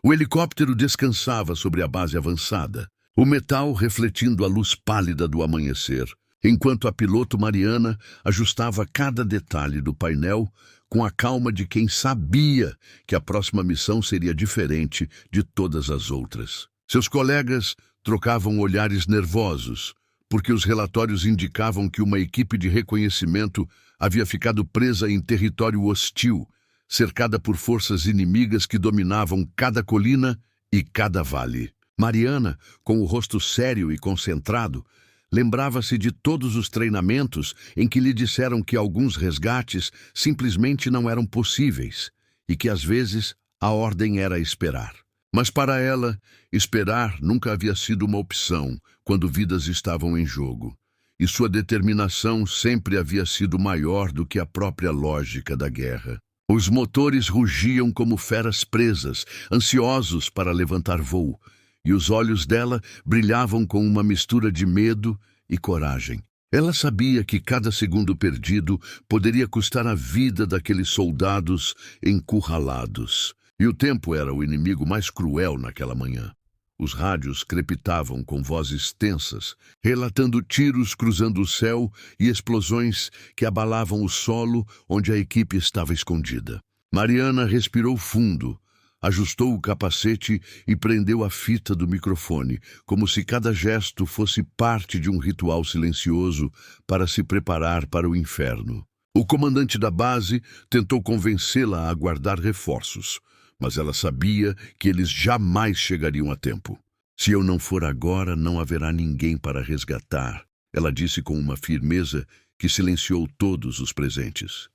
O helicóptero descansava sobre a base avançada, o metal refletindo a luz pálida do amanhecer, enquanto a piloto Mariana ajustava cada detalhe do painel com a calma de quem sabia que a próxima missão seria diferente de todas as outras. Seus colegas trocavam olhares nervosos, porque os relatórios indicavam que uma equipe de reconhecimento havia ficado presa em território hostil, cercada por forças inimigas que dominavam cada colina e cada vale. Mariana, com o rosto sério e concentrado, lembrava-se de todos os treinamentos em que lhe disseram que alguns resgates simplesmente não eram possíveis e que, às vezes, a ordem era esperar. Mas para ela, esperar nunca havia sido uma opção quando vidas estavam em jogo, e sua determinação sempre havia sido maior do que a própria lógica da guerra. Os motores rugiam como feras presas, ansiosos para levantar voo, e os olhos dela brilhavam com uma mistura de medo e coragem. Ela sabia que cada segundo perdido poderia custar a vida daqueles soldados encurralados. E o tempo era o inimigo mais cruel naquela manhã. Os rádios crepitavam com vozes tensas, relatando tiros cruzando o céu e explosões que abalavam o solo onde a equipe estava escondida. Mariana respirou fundo, ajustou o capacete e prendeu a fita do microfone, como se cada gesto fosse parte de um ritual silencioso para se preparar para o inferno. O comandante da base tentou convencê-la a aguardar reforços, mas ela sabia que eles jamais chegariam a tempo. Se eu não for agora, não haverá ninguém para resgatar, ela disse com uma firmeza que silenciou todos os presentes.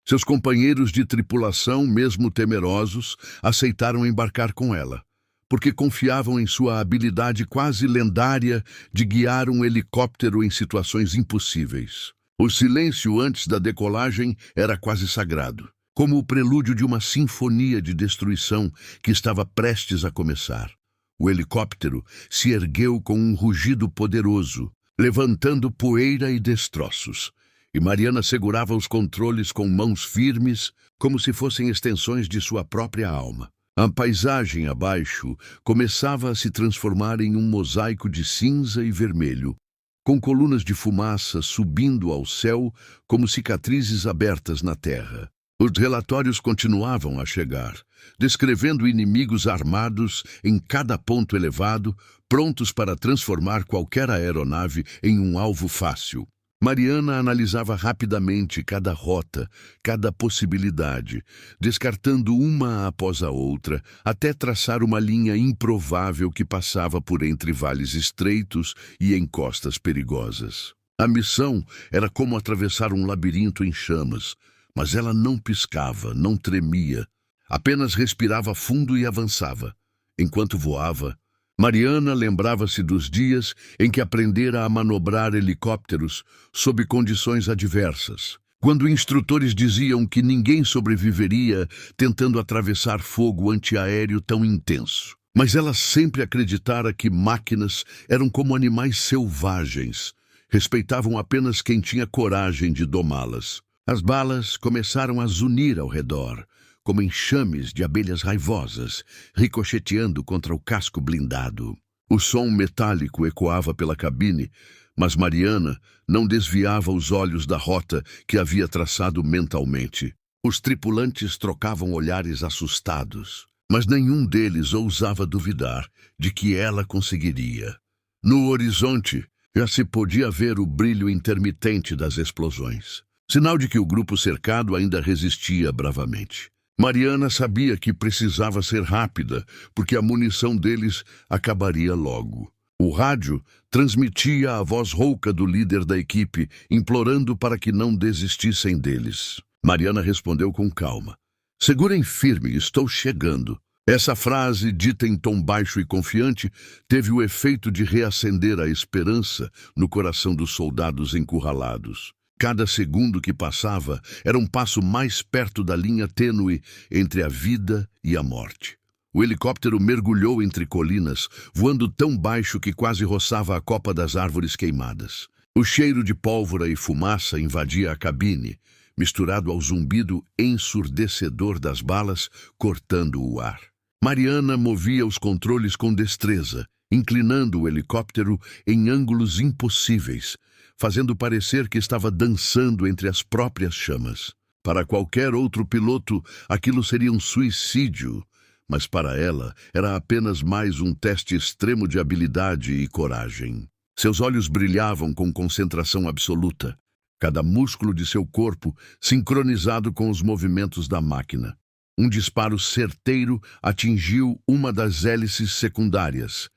Seus companheiros de tripulação, mesmo temerosos, aceitaram embarcar com ela, porque confiavam em sua habilidade quase lendária de guiar um helicóptero em situações impossíveis. O silêncio antes da decolagem era quase sagrado, como o prelúdio de uma sinfonia de destruição que estava prestes a começar. O helicóptero se ergueu com um rugido poderoso, levantando poeira e destroços, e Mariana segurava os controles com mãos firmes, como se fossem extensões de sua própria alma. A paisagem abaixo começava a se transformar em um mosaico de cinza e vermelho, com colunas de fumaça subindo ao céu como cicatrizes abertas na terra. Os relatórios continuavam a chegar, descrevendo inimigos armados em cada ponto elevado, prontos para transformar qualquer aeronave em um alvo fácil. Mariana analisava rapidamente cada rota, cada possibilidade, descartando uma após a outra, até traçar uma linha improvável que passava por entre vales estreitos e encostas perigosas. A missão era como atravessar um labirinto em chamas, mas ela não piscava, não tremia, apenas respirava fundo e avançava. Enquanto voava, Mariana lembrava-se dos dias em que aprendera a manobrar helicópteros sob condições adversas, quando instrutores diziam que ninguém sobreviveria tentando atravessar fogo antiaéreo tão intenso. Mas ela sempre acreditara que máquinas eram como animais selvagens, respeitavam apenas quem tinha coragem de domá-las. As balas começaram a zunir ao redor, como enxames de abelhas raivosas, ricocheteando contra o casco blindado. O som metálico ecoava pela cabine, mas Mariana não desviava os olhos da rota que havia traçado mentalmente. Os tripulantes trocavam olhares assustados, mas nenhum deles ousava duvidar de que ela conseguiria. No horizonte, já se podia ver o brilho intermitente das explosões, sinal de que o grupo cercado ainda resistia bravamente. Mariana sabia que precisava ser rápida, porque a munição deles acabaria logo. O rádio transmitia a voz rouca do líder da equipe, implorando para que não desistissem deles. Mariana respondeu com calma: "Segurem firme, estou chegando." Essa frase, dita em tom baixo e confiante, teve o efeito de reacender a esperança no coração dos soldados encurralados. Cada segundo que passava era um passo mais perto da linha tênue entre a vida e a morte. O helicóptero mergulhou entre colinas, voando tão baixo que quase roçava a copa das árvores queimadas. O cheiro de pólvora e fumaça invadia a cabine, misturado ao zumbido ensurdecedor das balas cortando o ar. Mariana movia os controles com destreza, inclinando o helicóptero em ângulos impossíveis, fazendo parecer que estava dançando entre as próprias chamas. Para qualquer outro piloto, aquilo seria um suicídio, mas para ela era apenas mais um teste extremo de habilidade e coragem. Seus olhos brilhavam com concentração absoluta, cada músculo de seu corpo sincronizado com os movimentos da máquina. Um disparo certeiro atingiu uma das hélices secundárias,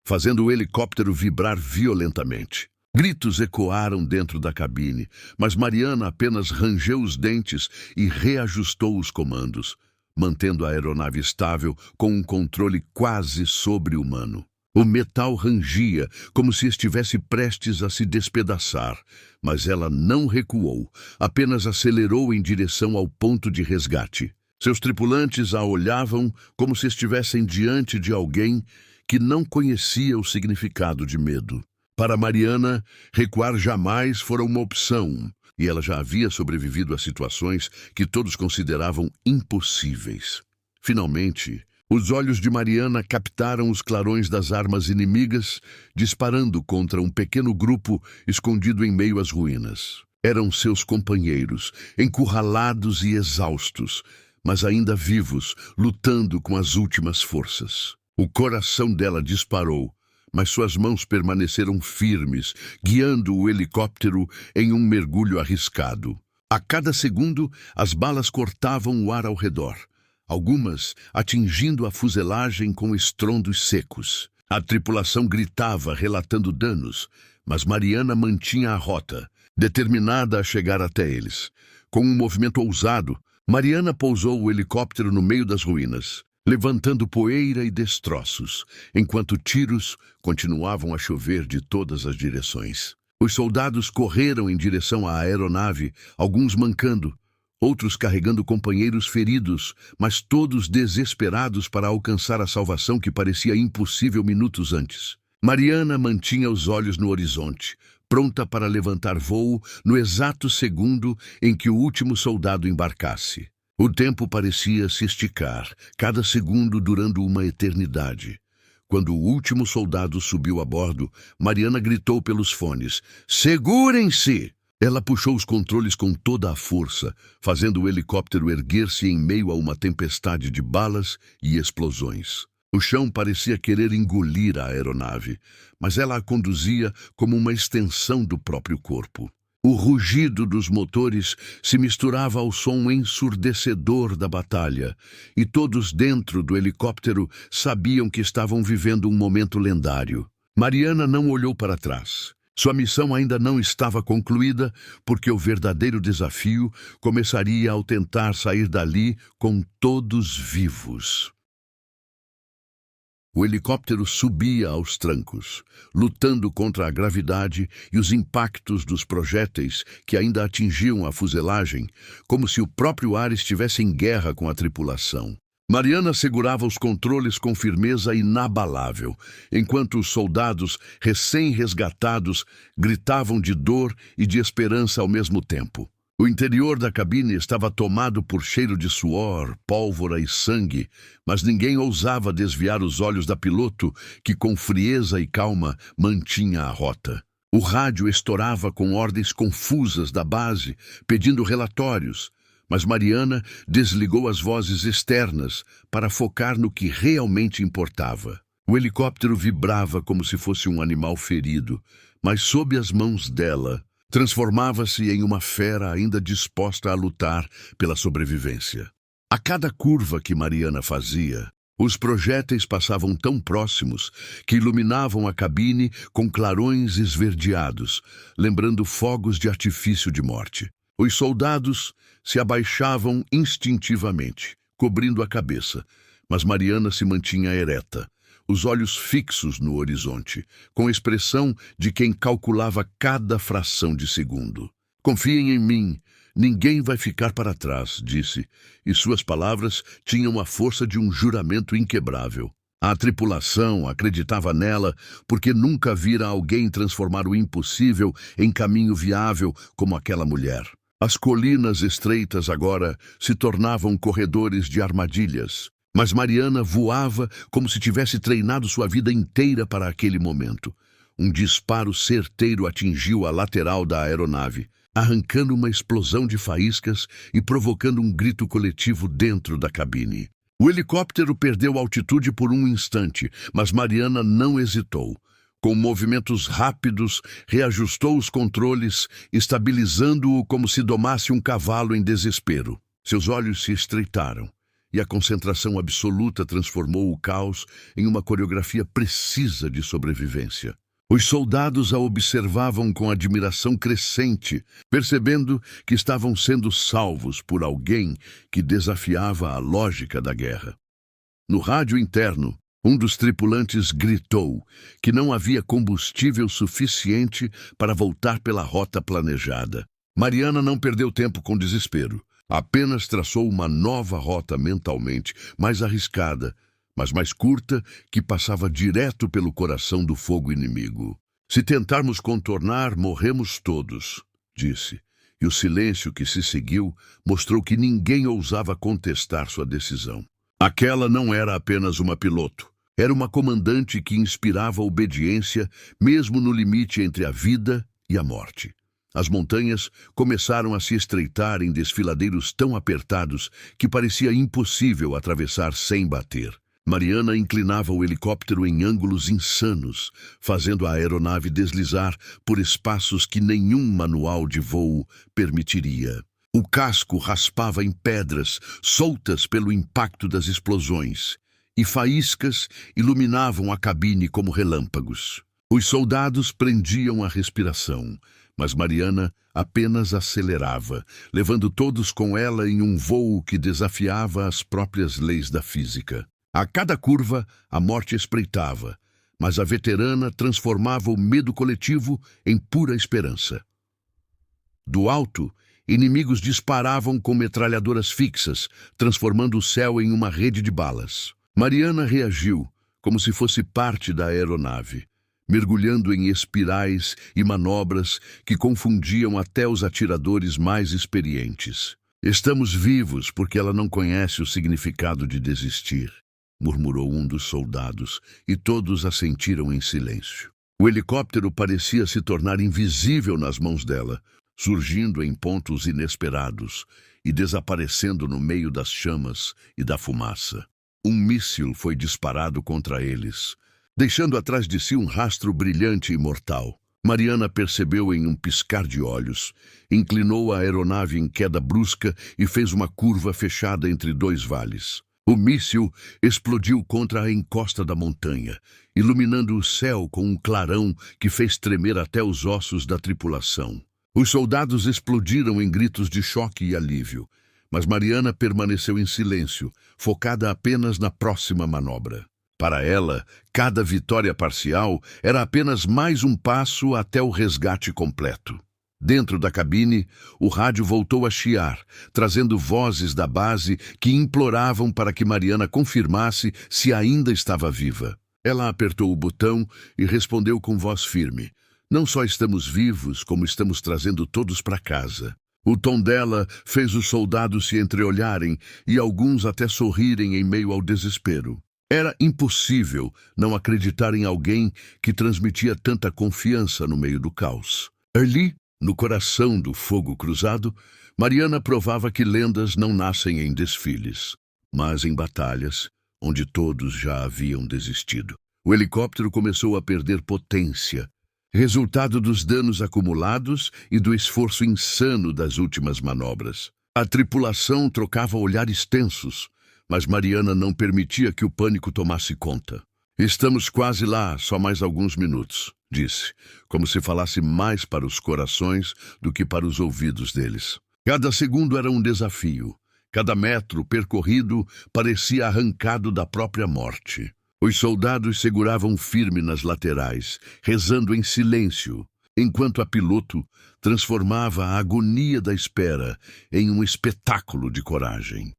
fazendo o helicóptero vibrar violentamente. Gritos ecoaram dentro da cabine, mas Mariana apenas rangeu os dentes e reajustou os comandos, mantendo a aeronave estável com um controle quase sobre-humano. O metal rangia, como se estivesse prestes a se despedaçar, mas ela não recuou, apenas acelerou em direção ao ponto de resgate. Seus tripulantes a olhavam como se estivessem diante de alguém que não conhecia o significado de medo. Para Mariana, recuar jamais fora uma opção, e ela já havia sobrevivido a situações que todos consideravam impossíveis. Finalmente, os olhos de Mariana captaram os clarões das armas inimigas, disparando contra um pequeno grupo escondido em meio às ruínas. Eram seus companheiros, encurralados e exaustos, mas ainda vivos, lutando com as últimas forças. O coração dela disparou, mas suas mãos permaneceram firmes, guiando o helicóptero em um mergulho arriscado. A cada segundo, as balas cortavam o ar ao redor, algumas atingindo a fuselagem com estrondos secos. A tripulação gritava, relatando danos, mas Mariana mantinha a rota, determinada a chegar até eles. Com um movimento ousado, Mariana pousou o helicóptero no meio das ruínas, levantando poeira e destroços, enquanto tiros continuavam a chover de todas as direções. Os soldados correram em direção à aeronave, alguns mancando, outros carregando companheiros feridos, mas todos desesperados para alcançar a salvação que parecia impossível minutos antes. Mariana mantinha os olhos no horizonte, pronta para levantar voo no exato segundo em que o último soldado embarcasse. O tempo parecia se esticar, cada segundo durando uma eternidade. Quando o último soldado subiu a bordo, Mariana gritou pelos fones: "Segurem-se!" Ela puxou os controles com toda a força, fazendo o helicóptero erguer-se em meio a uma tempestade de balas e explosões. O chão parecia querer engolir a aeronave, mas ela a conduzia como uma extensão do próprio corpo. O rugido dos motores se misturava ao som ensurdecedor da batalha, e todos dentro do helicóptero sabiam que estavam vivendo um momento lendário. Mariana não olhou para trás. Sua missão ainda não estava concluída, porque o verdadeiro desafio começaria ao tentar sair dali com todos vivos. O helicóptero subia aos trancos, lutando contra a gravidade e os impactos dos projéteis que ainda atingiam a fuselagem, como se o próprio ar estivesse em guerra com a tripulação. Mariana segurava os controles com firmeza inabalável, enquanto os soldados recém-resgatados gritavam de dor e de esperança ao mesmo tempo. O interior da cabine estava tomado por cheiro de suor, pólvora e sangue, mas ninguém ousava desviar os olhos da piloto, que com frieza e calma mantinha a rota. O rádio estourava com ordens confusas da base, pedindo relatórios, mas Mariana desligou as vozes externas para focar no que realmente importava. O helicóptero vibrava como se fosse um animal ferido, mas sob as mãos dela, transformava-se em uma fera ainda disposta a lutar pela sobrevivência. A cada curva que Mariana fazia, os projéteis passavam tão próximos que iluminavam a cabine com clarões esverdeados, lembrando fogos de artifício de morte. Os soldados se abaixavam instintivamente, cobrindo a cabeça, mas Mariana se mantinha ereta, os olhos fixos no horizonte, com a expressão de quem calculava cada fração de segundo. "Confiem em mim, ninguém vai ficar para trás", disse, e suas palavras tinham a força de um juramento inquebrável. A tripulação acreditava nela porque nunca vira alguém transformar o impossível em caminho viável como aquela mulher. As colinas estreitas agora se tornavam corredores de armadilhas. Mas Mariana voava como se tivesse treinado sua vida inteira para aquele momento. Um disparo certeiro atingiu a lateral da aeronave, arrancando uma explosão de faíscas e provocando um grito coletivo dentro da cabine. O helicóptero perdeu altitude por um instante, mas Mariana não hesitou. Com movimentos rápidos, reajustou os controles, estabilizando-o como se domasse um cavalo em desespero. Seus olhos se estreitaram, e a concentração absoluta transformou o caos em uma coreografia precisa de sobrevivência. Os soldados a observavam com admiração crescente, percebendo que estavam sendo salvos por alguém que desafiava a lógica da guerra. No rádio interno, um dos tripulantes gritou que não havia combustível suficiente para voltar pela rota planejada. Mariana não perdeu tempo com desespero. Apenas traçou uma nova rota mentalmente, mais arriscada, mas mais curta, que passava direto pelo coração do fogo inimigo. Se tentarmos contornar, morremos todos, disse, e o silêncio que se seguiu mostrou que ninguém ousava contestar sua decisão. Aquela não era apenas uma piloto. Era uma comandante que inspirava obediência, mesmo no limite entre a vida e a morte. As montanhas começaram a se estreitar em desfiladeiros tão apertados que parecia impossível atravessar sem bater. Mariana inclinava o helicóptero em ângulos insanos, fazendo a aeronave deslizar por espaços que nenhum manual de voo permitiria. O casco raspava em pedras, soltas pelo impacto das explosões, e faíscas iluminavam a cabine como relâmpagos. Os soldados prendiam a respiração, mas Mariana apenas acelerava, levando todos com ela em um voo que desafiava as próprias leis da física. A cada curva, a morte espreitava, mas a veterana transformava o medo coletivo em pura esperança. Do alto, inimigos disparavam com metralhadoras fixas, transformando o céu em uma rede de balas. Mariana reagiu, como se fosse parte da aeronave, mergulhando em espirais e manobras que confundiam até os atiradores mais experientes. Estamos vivos porque ela não conhece o significado de desistir, murmurou um dos soldados, e todos assentiram em silêncio. O helicóptero parecia se tornar invisível nas mãos dela, surgindo em pontos inesperados e desaparecendo no meio das chamas e da fumaça. Um míssil foi disparado contra eles, deixando atrás de si um rastro brilhante e mortal. Mariana percebeu em um piscar de olhos, inclinou a aeronave em queda brusca e fez uma curva fechada entre dois vales. O míssil explodiu contra a encosta da montanha, iluminando o céu com um clarão que fez tremer até os ossos da tripulação. Os soldados explodiram em gritos de choque e alívio, mas Mariana permaneceu em silêncio, focada apenas na próxima manobra. Para ela, cada vitória parcial era apenas mais um passo até o resgate completo. Dentro da cabine, o rádio voltou a chiar, trazendo vozes da base que imploravam para que Mariana confirmasse se ainda estava viva. Ela apertou o botão e respondeu com voz firme: "Não só estamos vivos, como estamos trazendo todos para casa." O tom dela fez os soldados se entreolharem e alguns até sorrirem em meio ao desespero. Era impossível não acreditar em alguém que transmitia tanta confiança no meio do caos. Ali, no coração do fogo cruzado, Mariana provava que lendas não nascem em desfiles, mas em batalhas, onde todos já haviam desistido. O helicóptero começou a perder potência, resultado dos danos acumulados e do esforço insano das últimas manobras. A tripulação trocava olhares tensos, mas Mariana não permitia que o pânico tomasse conta. "Estamos quase lá, só mais alguns minutos", disse, como se falasse mais para os corações do que para os ouvidos deles. Cada segundo era um desafio. Cada metro percorrido parecia arrancado da própria morte. Os soldados seguravam firme nas laterais, rezando em silêncio, enquanto a piloto transformava a agonia da espera em um espetáculo de coragem.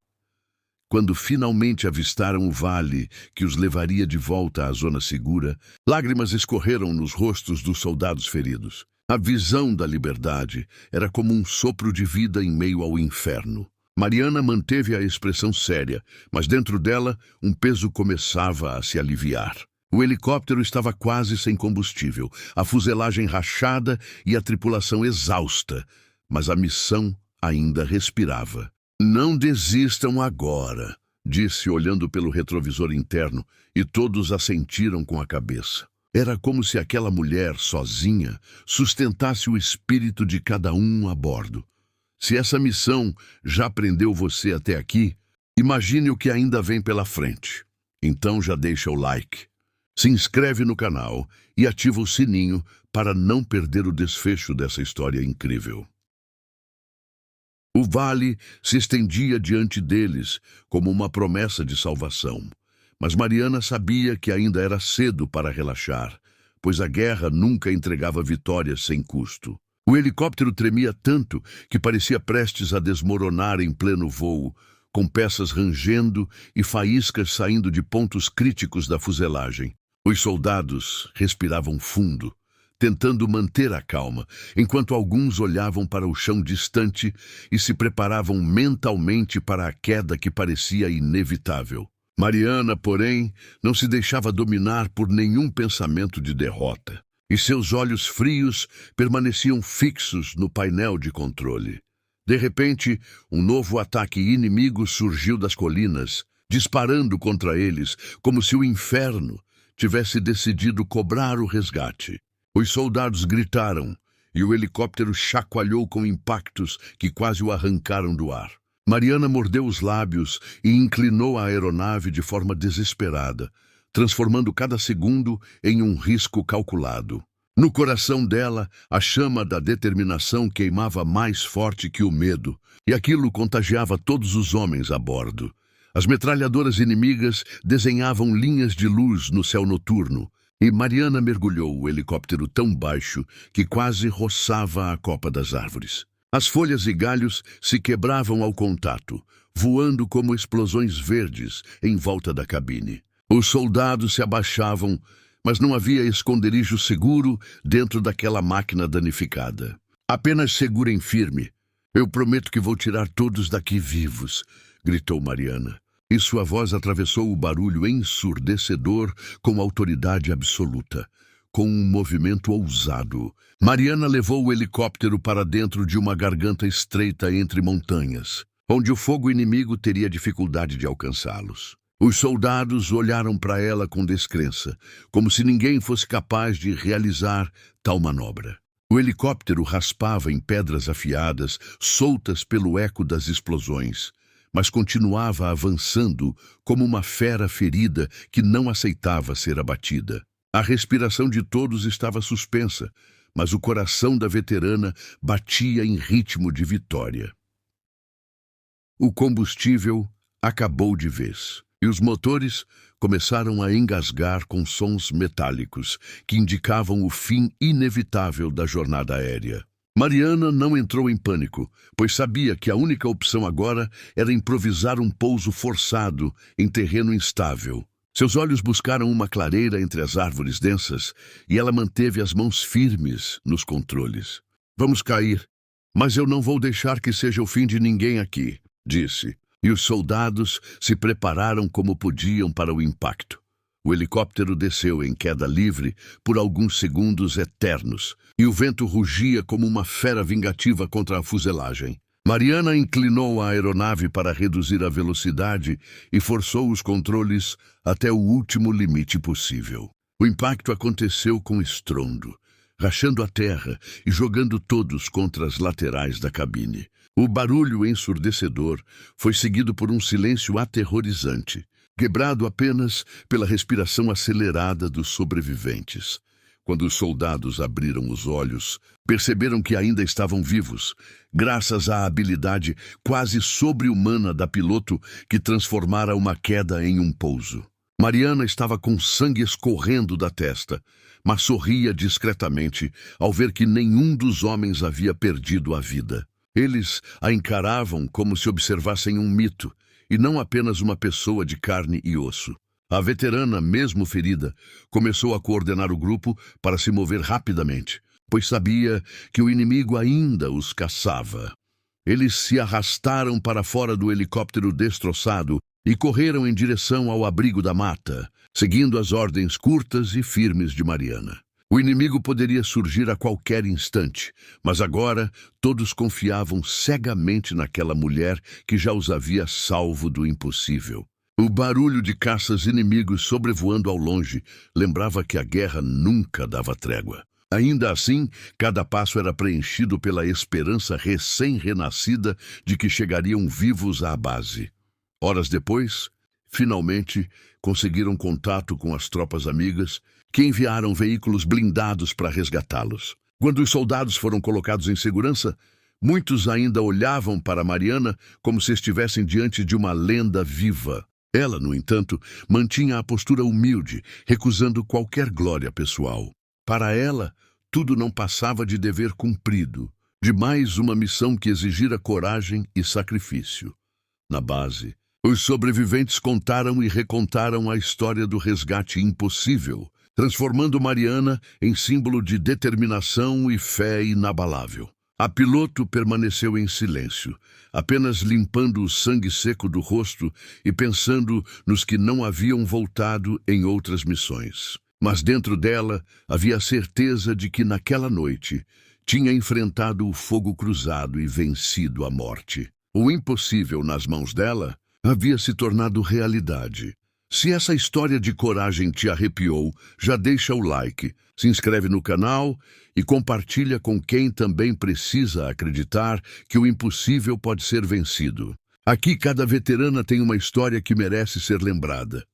Quando finalmente avistaram o vale que os levaria de volta à zona segura, lágrimas escorreram nos rostos dos soldados feridos. A visão da liberdade era como um sopro de vida em meio ao inferno. Mariana manteve a expressão séria, mas dentro dela um peso começava a se aliviar. O helicóptero estava quase sem combustível, a fuselagem rachada e a tripulação exausta, mas a missão ainda respirava. "Não desistam agora", disse olhando pelo retrovisor interno, e todos assentiram com a cabeça. Era como se aquela mulher, sozinha, sustentasse o espírito de cada um a bordo. Se essa missão já prendeu você até aqui, imagine o que ainda vem pela frente. Então já deixa o like, se inscreve no canal e ativa o sininho para não perder o desfecho dessa história incrível. O vale se estendia diante deles como uma promessa de salvação. Mas Mariana sabia que ainda era cedo para relaxar, pois a guerra nunca entregava vitórias sem custo. O helicóptero tremia tanto que parecia prestes a desmoronar em pleno voo, com peças rangendo e faíscas saindo de pontos críticos da fuselagem. Os soldados respiravam fundo, tentando manter a calma, enquanto alguns olhavam para o chão distante e se preparavam mentalmente para a queda que parecia inevitável. Mariana, porém, não se deixava dominar por nenhum pensamento de derrota, e seus olhos frios permaneciam fixos no painel de controle. De repente, um novo ataque inimigo surgiu das colinas, disparando contra eles, como se o inferno tivesse decidido cobrar o resgate. Os soldados gritaram, e o helicóptero chacoalhou com impactos que quase o arrancaram do ar. Mariana mordeu os lábios e inclinou a aeronave de forma desesperada, transformando cada segundo em um risco calculado. No coração dela, a chama da determinação queimava mais forte que o medo, e aquilo contagiava todos os homens a bordo. As metralhadoras inimigas desenhavam linhas de luz no céu noturno, e Mariana mergulhou o helicóptero tão baixo que quase roçava a copa das árvores. As folhas e galhos se quebravam ao contato, voando como explosões verdes em volta da cabine. Os soldados se abaixavam, mas não havia esconderijo seguro dentro daquela máquina danificada. "Apenas segurem firme. Eu prometo que vou tirar todos daqui vivos", gritou Mariana. E sua voz atravessou o barulho ensurdecedor com autoridade absoluta. Com um movimento ousado, Mariana levou o helicóptero para dentro de uma garganta estreita entre montanhas, onde o fogo inimigo teria dificuldade de alcançá-los. Os soldados olharam para ela com descrença, como se ninguém fosse capaz de realizar tal manobra. O helicóptero raspava em pedras afiadas, soltas pelo eco das explosões, mas continuava avançando como uma fera ferida que não aceitava ser abatida. A respiração de todos estava suspensa, mas o coração da veterana batia em ritmo de vitória. O combustível acabou de vez, e os motores começaram a engasgar com sons metálicos que indicavam o fim inevitável da jornada aérea. Mariana não entrou em pânico, pois sabia que a única opção agora era improvisar um pouso forçado em terreno instável. Seus olhos buscaram uma clareira entre as árvores densas e ela manteve as mãos firmes nos controles. "Vamos cair, mas eu não vou deixar que seja o fim de ninguém aqui", disse. E os soldados se prepararam como podiam para o impacto. O helicóptero desceu em queda livre por alguns segundos eternos, e o vento rugia como uma fera vingativa contra a fuselagem. Mariana inclinou a aeronave para reduzir a velocidade e forçou os controles até o último limite possível. O impacto aconteceu com estrondo, rachando a terra e jogando todos contra as laterais da cabine. O barulho ensurdecedor foi seguido por um silêncio aterrorizante, quebrado apenas pela respiração acelerada dos sobreviventes. Quando os soldados abriram os olhos, perceberam que ainda estavam vivos, graças à habilidade quase sobre-humana da piloto que transformara uma queda em um pouso. Mariana estava com sangue escorrendo da testa, mas sorria discretamente ao ver que nenhum dos homens havia perdido a vida. Eles a encaravam como se observassem um mito, e não apenas uma pessoa de carne e osso. A veterana, mesmo ferida, começou a coordenar o grupo para se mover rapidamente, pois sabia que o inimigo ainda os caçava. Eles se arrastaram para fora do helicóptero destroçado e correram em direção ao abrigo da mata, seguindo as ordens curtas e firmes de Mariana. O inimigo poderia surgir a qualquer instante, mas agora todos confiavam cegamente naquela mulher que já os havia salvo do impossível. O barulho de caças inimigos sobrevoando ao longe lembrava que a guerra nunca dava trégua. Ainda assim, cada passo era preenchido pela esperança recém-renascida de que chegariam vivos à base. Horas depois, finalmente, conseguiram contato com as tropas amigas, que enviaram veículos blindados para resgatá-los. Quando os soldados foram colocados em segurança, muitos ainda olhavam para Mariana como se estivessem diante de uma lenda viva. Ela, no entanto, mantinha a postura humilde, recusando qualquer glória pessoal. Para ela, tudo não passava de dever cumprido, de mais uma missão que exigira coragem e sacrifício. Na base, os sobreviventes contaram e recontaram a história do resgate impossível, transformando Mariana em símbolo de determinação e fé inabalável. A piloto permaneceu em silêncio, apenas limpando o sangue seco do rosto e pensando nos que não haviam voltado em outras missões. Mas dentro dela havia a certeza de que naquela noite tinha enfrentado o fogo cruzado e vencido a morte. O impossível nas mãos dela havia se tornado realidade. Se essa história de coragem te arrepiou, já deixa o like, se inscreve no canal e compartilha com quem também precisa acreditar que o impossível pode ser vencido. Aqui cada veterana tem uma história que merece ser lembrada.